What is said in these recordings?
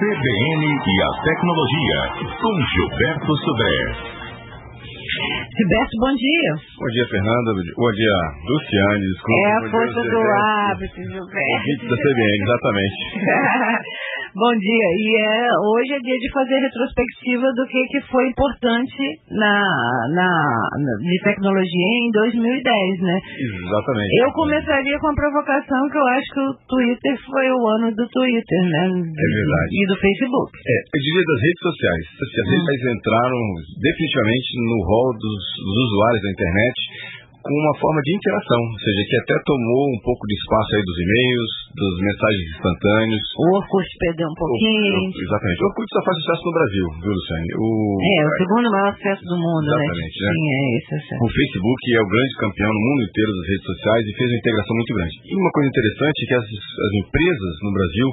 CBN e a tecnologia, com Gilberto Sudré. Gilberto, bom dia. Bom dia, Fernanda. Bom dia, Luciane. Desculpa. É a força do hábito, Gilberto. Ouvinte da CBN, exatamente. Bom dia. E hoje é dia de fazer retrospectiva do que foi importante de tecnologia em 2010, né? Exatamente. Eu começaria com a provocação que eu acho que o Twitter foi o ano do Twitter, né? É verdade. E do Facebook. Eu diria das redes sociais. As redes sociais entraram definitivamente no rol dos usuários da internet com uma forma de interação, ou seja, que até tomou um pouco de espaço aí dos e-mails, das mensagens instantâneas. O Orkut perdeu um pouquinho. Exatamente. O Orkut só faz sucesso no Brasil, viu, Luciane? O segundo maior sucesso do mundo, exatamente, né? Sim, é isso. O Facebook é o grande campeão no mundo inteiro das redes sociais e fez uma integração muito grande. E uma coisa interessante é que as empresas no Brasil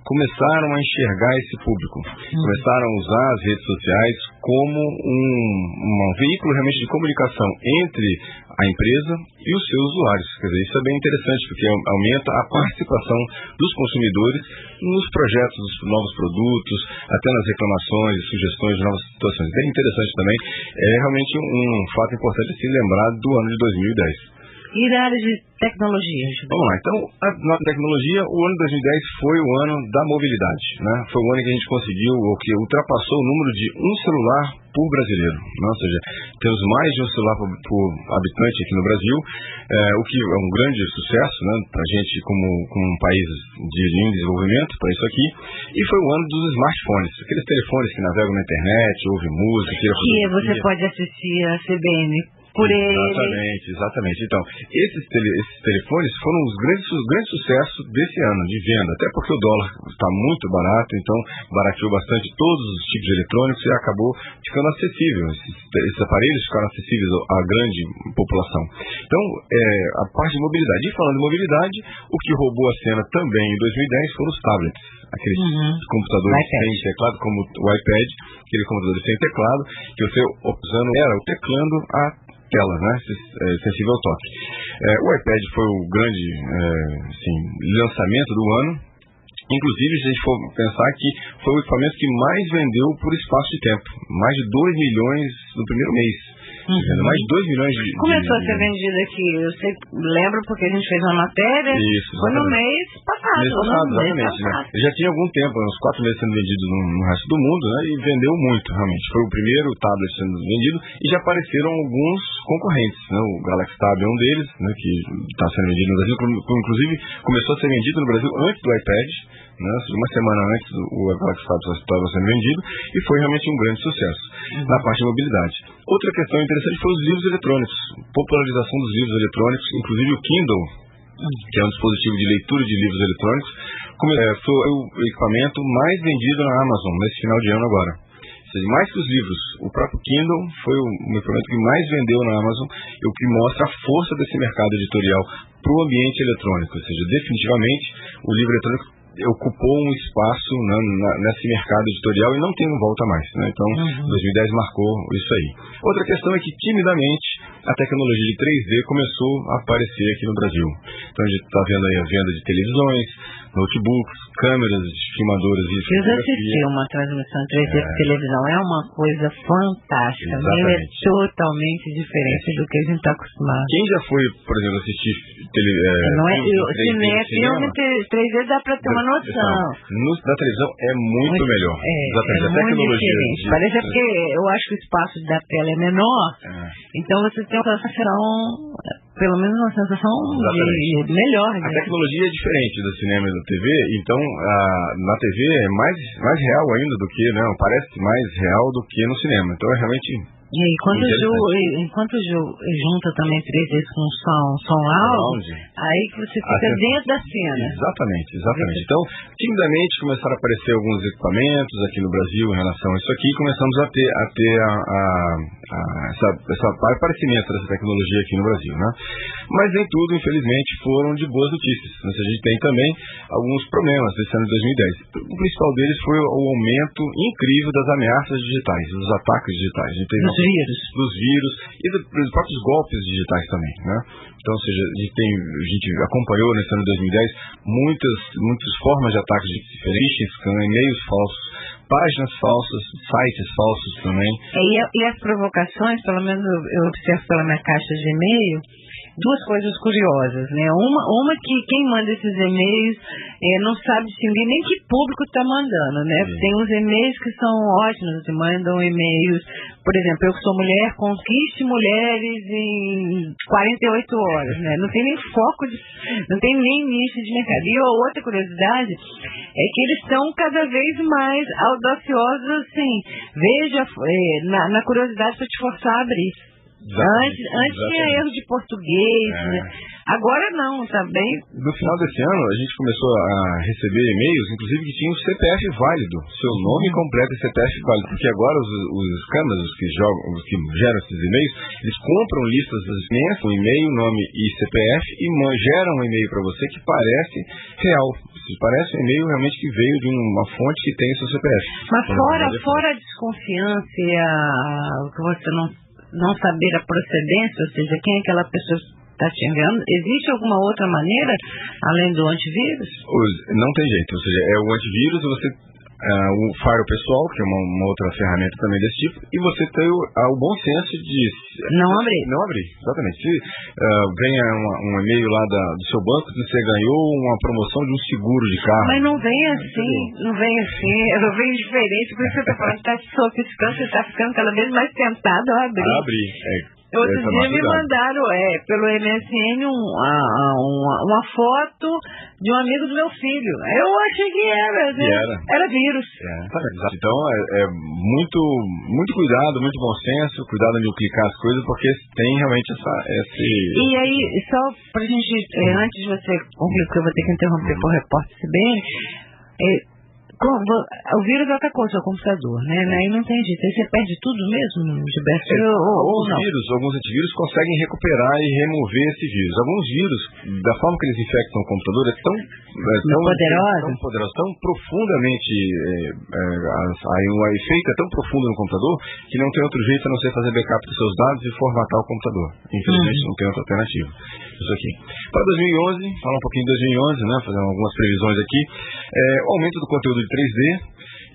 começaram a enxergar esse público, começaram a usar as redes sociais como um veículo realmente de comunicação entre a empresa e os seus usuários. Quer dizer, isso é bem interessante, porque aumenta a participação dos consumidores nos projetos dos novos produtos, até nas reclamações e sugestões de novas situações. Bem interessante também. É realmente um fato importante a se lembrar do ano de 2010. E na área de tecnologia? Vamos lá, então, na tecnologia, o ano de 2010 foi o ano da mobilidade, né? Foi o ano que a gente conseguiu, ou que ultrapassou o número de um celular por brasileiro, né? Ou seja, temos mais de um celular por habitante aqui no Brasil, o que é um grande sucesso, né, para a gente como um país de desenvolvimento, para isso aqui. E foi o ano dos smartphones, aqueles telefones que navegam na internet, ouvem música. Que você pode assistir a CBN por ele. Exatamente. Então, esses telefones foram os grandes sucessos desse ano de venda, até porque o dólar está muito barato, então barateou bastante todos os tipos de eletrônicos e acabou ficando acessível. Esses aparelhos ficaram acessíveis à grande população. Então, a parte de mobilidade. E falando de mobilidade, o que roubou a cena também em 2010 foram os tablets. Aqueles computadores sem teclado, como o iPad, aquele computador sem teclado, que você usando o teclando a tela, né, sensível ao toque. O iPad foi o grande lançamento do ano. Inclusive, se a gente for pensar que foi o equipamento que mais vendeu por espaço de tempo. Mais de 2 milhões no primeiro mês. Mais de 2 milhões de... Começou a ser vendido aqui, eu lembro porque a gente fez uma matéria. Isso, foi no mês passado. Exatamente. Né? Já tinha algum tempo, uns 4 meses sendo vendido no resto do mundo, né? E vendeu muito, realmente. Foi o primeiro tablet sendo vendido e já apareceram alguns concorrentes, né? O Galaxy Tab é um deles, né? Que está sendo vendido no Brasil, inclusive começou a ser vendido no Brasil antes do iPad, né? Uma semana antes o Galaxy Tab estava sendo vendido e foi realmente um grande sucesso na parte de mobilidade. Outra questão interessante foi os livros eletrônicos, popularização dos livros eletrônicos, inclusive o Kindle, que é um dispositivo de leitura de livros eletrônicos, foi o equipamento mais vendido na Amazon nesse final de ano agora. Ou seja, mais que os livros, o próprio Kindle foi o equipamento que mais vendeu na Amazon, o que mostra a força desse mercado editorial para o ambiente eletrônico. Ou seja, definitivamente o livro eletrônico ocupou um espaço nesse mercado editorial e não tem volta mais, né? Então, 2010 marcou isso aí. Outra questão é que, timidamente, a tecnologia de 3D começou a aparecer aqui no Brasil. Então, a gente está vendo aí a venda de televisões, notebooks, câmeras, filmadoras e fotografia. Eu assisti uma transmissão 3D de televisão, é uma coisa fantástica, é totalmente diferente do que a gente está acostumado. Quem já foi, por exemplo, assistir filme 3D dá para ter uma noção. Na televisão é muito melhor. Exatamente. A tecnologia diferente. Parece porque eu acho que o espaço da tela é menor, então você tem uma sensação, pelo menos uma sensação de melhor. A tecnologia é diferente do cinema e da TV, então na TV é mais real ainda do que, né? Parece mais real do que no cinema. Então é realmente... E enquanto junta também 3D com som alto, aí que você fica dentro da cena. Exatamente. Então, timidamente começaram a aparecer alguns equipamentos aqui no Brasil em relação a isso aqui, e começamos a ter esse aparecimento dessa tecnologia aqui no Brasil, né? Mas nem tudo, infelizmente, foram de boas notícias. A gente tem também alguns problemas desse ano de 2010. O principal deles foi o aumento incrível das ameaças digitais, dos ataques digitais. A gente teve dos vírus e dos próprios golpes digitais também, né? Então, ou seja, a gente acompanhou nesse ano de 2010 muitas formas de ataques de phishing scam, e-mails falsos, páginas falsas, sites falsos também. E as provocações, pelo menos eu observo pela minha caixa de e-mail, duas coisas curiosas, né? Uma que quem manda esses e-mails não sabe distinguir nem que público está mandando, né? Sim. Tem uns e-mails que são ótimos, que mandam e-mails, por exemplo, eu que sou mulher, conquiste mulheres em 48 horas, né? Não tem nem foco, não tem nem nicho de mercado. E outra curiosidade é que eles estão cada vez mais audaciosos, assim, veja, na curiosidade para te forçar a abrir. Antes tinha erro de português, né? Agora não, tá bem? No final desse ano, a gente começou a receber e-mails, inclusive que tinha um CPF válido, seu nome completo e CPF válido, porque agora os scammers, os que geram esses e-mails, eles compram listas imensas, um e-mail, nome e CPF, e geram um e-mail para você que parece real. Parece um e-mail realmente que veio de uma fonte que tem seu CPF. Mas fora a desconfiança e o que você não saber a procedência, ou seja, quem é aquela pessoa que está te enviando, existe alguma outra maneira, além do antivírus? Não tem jeito, ou seja, é o antivírus, você o firewall pessoal, que é uma outra ferramenta também desse tipo, e você tem o bom senso de não abrir, exatamente. Se venha um e-mail lá do seu banco que você ganhou uma promoção de um seguro de carro. Mas não vem assim, ela vem diferente, por isso que eu estou falando que está sofisticando, você está ficando cada vez mais tentado a abrir. Outro dia me mandaram pelo MSN uma foto de um amigo do meu filho. Eu achei que era vírus. Então muito, muito cuidado, muito bom senso, cuidado de clicar as coisas, porque tem realmente esse... E aí, só pra gente, antes de você concluir, porque eu vou ter que interromper por repórter CBN, o vírus atacou seu computador, né? Aí não tem jeito. Aí você perde tudo mesmo, Gilberto? Alguns antivírus conseguem recuperar e remover esse vírus. Alguns vírus, da forma que eles infectam o computador, é tão poderoso, tão profundamente, o efeito é tão profundo no computador que não tem outro jeito a não ser fazer backup dos seus dados e formatar o computador. Infelizmente não tem outra alternativa. Isso aqui. Para 2011, falar um pouquinho de 2011, né? Fazer algumas previsões aqui. O aumento do conteúdo de 3D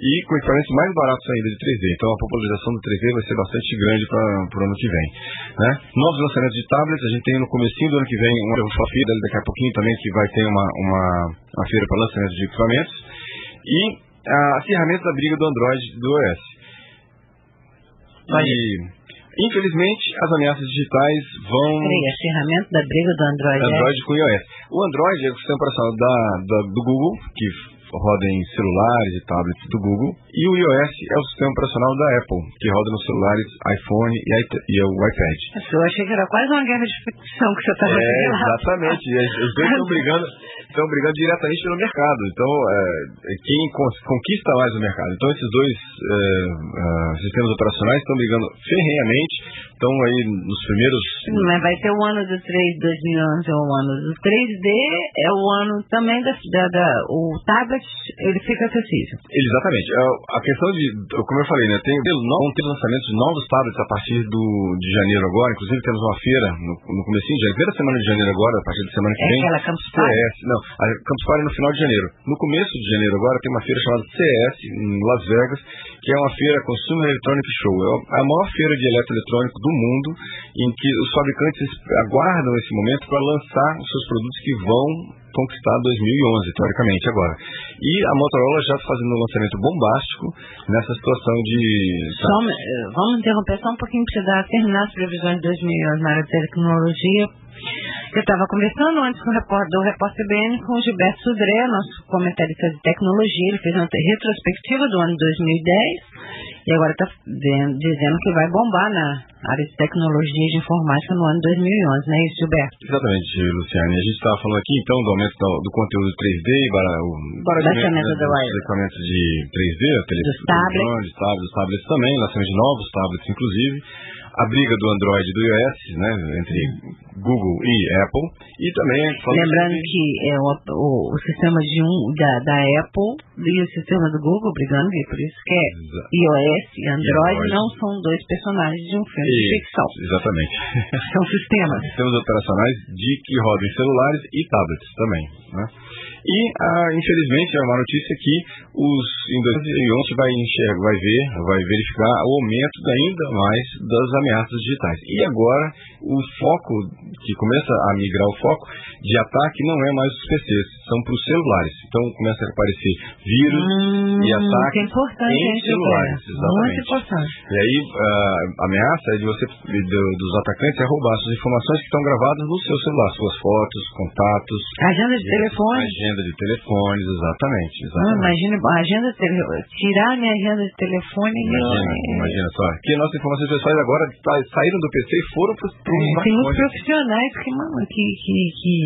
e com equipamentos mais baratos ainda de 3D. Então a popularização do 3D vai ser bastante grande para o ano que vem, né? Novos lançamentos de tablets, a gente tem no comecinho do ano que vem uma feira daqui a pouquinho também, que vai ter uma feira para lançamento de equipamentos, e acirramento da briga do Android e do iOS. Infelizmente, as ameaças digitais vão... acirramento da briga do Android com o iOS. O Android é o sistema operacional do Google, que roda em celulares e tablets do Google, e o iOS é o sistema operacional da Apple, que roda nos celulares iPhone e o iPad. Eu achei que era quase uma guerra de ficção que você estava fazendo. Exatamente. Os dois estão brigando diretamente pelo mercado. Então, quem conquista mais o mercado. Então, esses dois sistemas operacionais estão brigando ferrenhamente. Estão aí nos primeiros... Mas vai ter o ano do 2011, é o ano do 3D, é o ano também o tablet, ele fica acessível. Exatamente. A questão como eu falei, né, vão ter lançamentos de novos tablets a partir de janeiro agora. Inclusive temos uma feira no comecinho de janeiro, primeira semana de janeiro agora, a partir da semana que vem. Aquela Campus Party? A Campus Party no final de janeiro. No começo de janeiro agora tem uma feira chamada CES em Las Vegas, que é uma feira Consumer Electronic Show. É a maior feira de eletroeletrônico do mundo, em que os fabricantes aguardam esse momento para lançar os seus produtos que vão conquistar 2011, teoricamente, agora. E a Motorola já está fazendo um lançamento bombástico nessa situação de... Vamos interromper só um pouquinho para terminar as previsões de 2011 na área de tecnologia. Eu estava conversando antes do repórter CBN com o Gilberto Sudré, nosso comentarista de tecnologia. Ele fez uma retrospectiva do ano 2010 e agora está dizendo que vai bombar área de tecnologia de informática no ano 2011, não é isso, Gilberto? Exatamente, Luciane. A gente estava falando aqui, então, do aumento do conteúdo 3D, o barateamento dos equipamentos de 3D, dos tablets também, lançamento de novos tablets, inclusive. A briga do Android e do iOS, né, entre Google e Apple, e também... Lembrando que o sistema da Apple e o sistema do Google brigando, e por isso que iOS e Android não são dois personagens de um filme de ficção. Exatamente. São sistemas. Sistemas operacionais que rodam em celulares e tablets também, né? E, infelizmente, é uma notícia que em 2011 vai verificar o aumento ainda mais das ameaças digitais. E agora, o foco, que começa a migrar o foco de ataque, não é mais os PCs, são para os celulares. Então, começa a aparecer vírus e ataques em celulares. Exatamente. Muito importante. E aí, a ameaça é dos atacantes é roubar suas informações que estão gravadas no seu celular, suas fotos, contatos. Agenda de telefone. Agenda de telefones, exatamente. Imagina, tirar minha agenda de telefone. Imagina só. Que nossas informações pessoais agora saíram do PC e foram para os smartphones. Tem uns profissionais que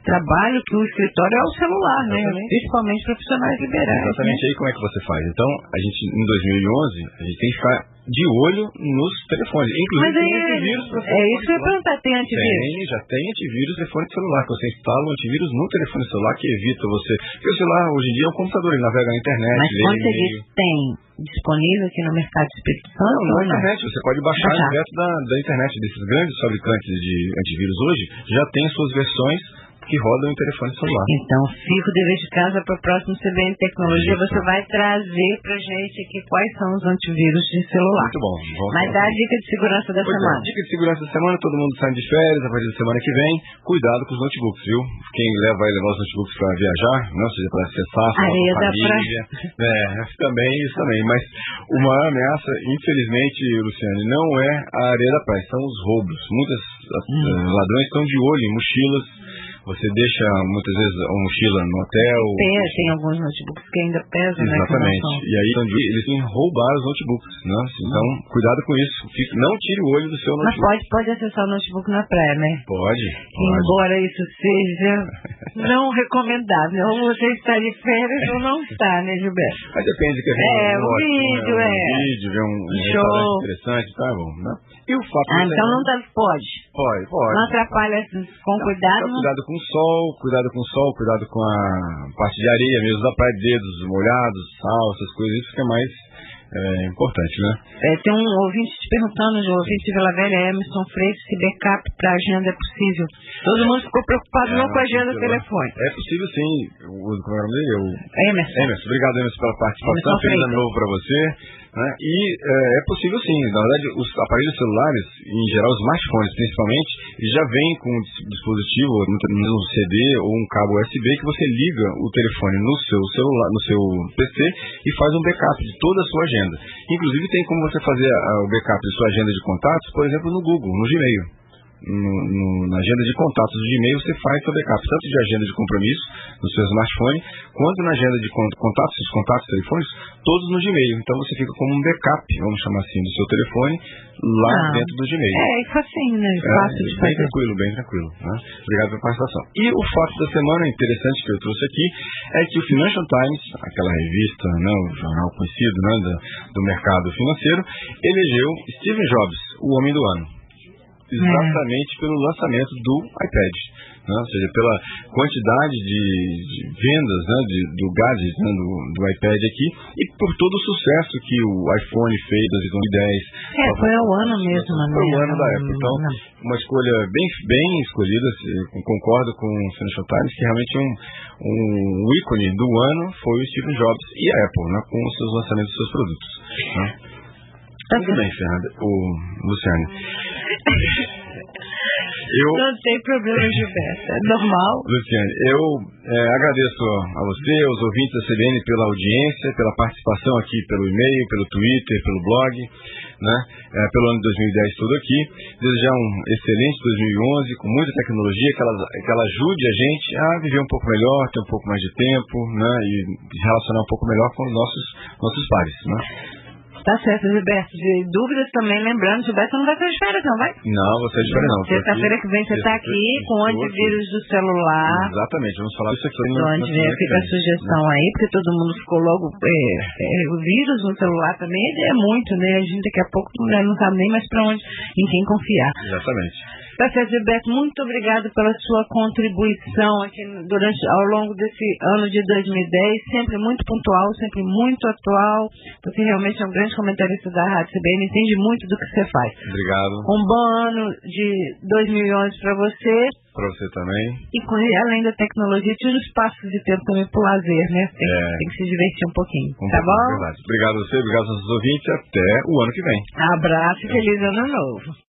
trabalham, que o escritório é o celular, né? Principalmente profissionais liberais. Exatamente. Aí como é que você faz? Então, a gente, em 2011, a gente tem que ficar de olho nos telefones. Inclusive, tem antivírus para é isso que eu ia perguntar, tem antivírus? Já tem antivírus no telefone celular, que você instala um antivírus no telefone celular que evita você... Porque o celular, hoje em dia, é um computador, ele navega na internet. Mas quando você diz tem disponível aqui no mercado de Espírito Santo? Não, na internet, você pode baixar direto da internet. Desses grandes fabricantes de antivírus hoje, já tem suas versões que rodam em telefone celular. Então, fica o dever de casa para o próximo CBN Tecnologia. Você vai trazer para a gente aqui quais são os antivírus de celular. Muito bom. Mas dá a dica de segurança da semana. Dica de segurança da semana, todo mundo sai de férias a partir da semana que vem. Cuidado com os notebooks, viu? Quem vai levar os notebooks para viajar, não seja para acessar a areia da família. Também, isso também. Mas uma ameaça, infelizmente, Luciane, não é a areia da praia, são os roubos. Muitos ladrões estão de olho em mochilas. Você deixa, muitas vezes, a mochila no hotel. Tem alguns notebooks que ainda pesam, né? Exatamente. E aí, eles têm que roubar os notebooks, né? Então, cuidado com isso. Não tire o olho do seu notebook. Mas pode acessar o notebook na praia, né? Pode. Embora isso seja não recomendável. Ou você está de férias ou não está, né, Gilberto? Mas depende que um vídeo, ver um restaurante interessante, tá bom, né? E o fato então não pode. Pode. Não atrapalha com cuidado. Cuidado com o sol, cuidado com a parte de areia mesmo da praia, dedos molhados, sal, essas coisas, isso que é mais importante, né? Tem um ouvinte te perguntando, um ouvinte de Vila Velha, Emerson Freitas, se backup para agenda é possível. Todo mundo ficou preocupado não com a agenda do telefone. É possível sim. Como é o nome dele? Emerson. Obrigado, Emerson, pela participação. Feliz ano novo para você. Né? E é possível sim. Na verdade, os aparelhos celulares, em geral, os smartphones principalmente, eles já vêm com um dispositivo, um CD ou um cabo USB que você liga o telefone no seu celular, no seu PC e faz um backup de toda a sua agenda. Inclusive tem como você fazer o backup de sua agenda de contatos, por exemplo, no Google, no Gmail. Na agenda de contatos do Gmail você faz seu backup, tanto de agenda de compromisso no seu smartphone, quanto na agenda de contatos, os contatos telefones, todos no Gmail. Então você fica como um backup, vamos chamar assim, do seu telefone lá dentro do Gmail. Facinho, né? Fácil de fazer. Bem tranquilo, né? Obrigado pela participação. E o fato da semana interessante que eu trouxe aqui é que o Financial Times, aquela revista, né, o jornal conhecido, né, do mercado financeiro, elegeu Steve Jobs, o homem do ano. Exatamente pelo lançamento do iPad, né? Ou seja, pela quantidade de vendas, né, do gadget, né, do iPad aqui, e por todo o sucesso que o iPhone fez em 2010. Foi o ano mesmo, né? Foi o ano da Apple. Então, uma escolha bem escolhida, concordo com o Financial Times, que realmente um ícone do ano foi o Steve Jobs e a Apple, né, com os seus lançamentos dos seus produtos. Né? Tudo bem, Fernanda. Luciane. Não tem problema, Gilberto. É normal. Luciane, eu agradeço a você, aos ouvintes da CBN pela audiência, pela participação aqui pelo e-mail, pelo Twitter, pelo blog, né? Pelo ano de 2010 todo aqui. Desejar um excelente 2011, com muita tecnologia, que ela ajude a gente a viver um pouco melhor, ter um pouco mais de tempo, né? E se relacionar um pouco melhor com os nossos pares, né? Tá certo, Gilberto. De dúvidas também, lembrando, Gilberto não vai ter de férias, não vai? Não, você de férias não. Sexta-feira que vem você está aqui com o antivírus do celular. Exatamente, vamos falar disso aqui. Do antivírus, fica a sugestão aí, porque todo mundo ficou logo... o vírus no celular também é muito, né? A gente daqui a pouco não sabe nem mais para onde, em quem confiar. Exatamente. Tá certo, Gilberto, muito obrigado pela sua contribuição aqui ao longo desse ano de 2010, sempre muito pontual, sempre muito atual. Você realmente é um grande comentarista da Rádio CBN, entende muito do que você faz. Obrigado. Um bom ano de 2011 para você. Para você também. E além da tecnologia, tira os passos de tempo também pro lazer, né? Tem que se divertir um pouquinho, tá bom? Verdade. Obrigado a você, obrigado aos nossos ouvintes, até o ano que vem. Abraço e feliz ano novo.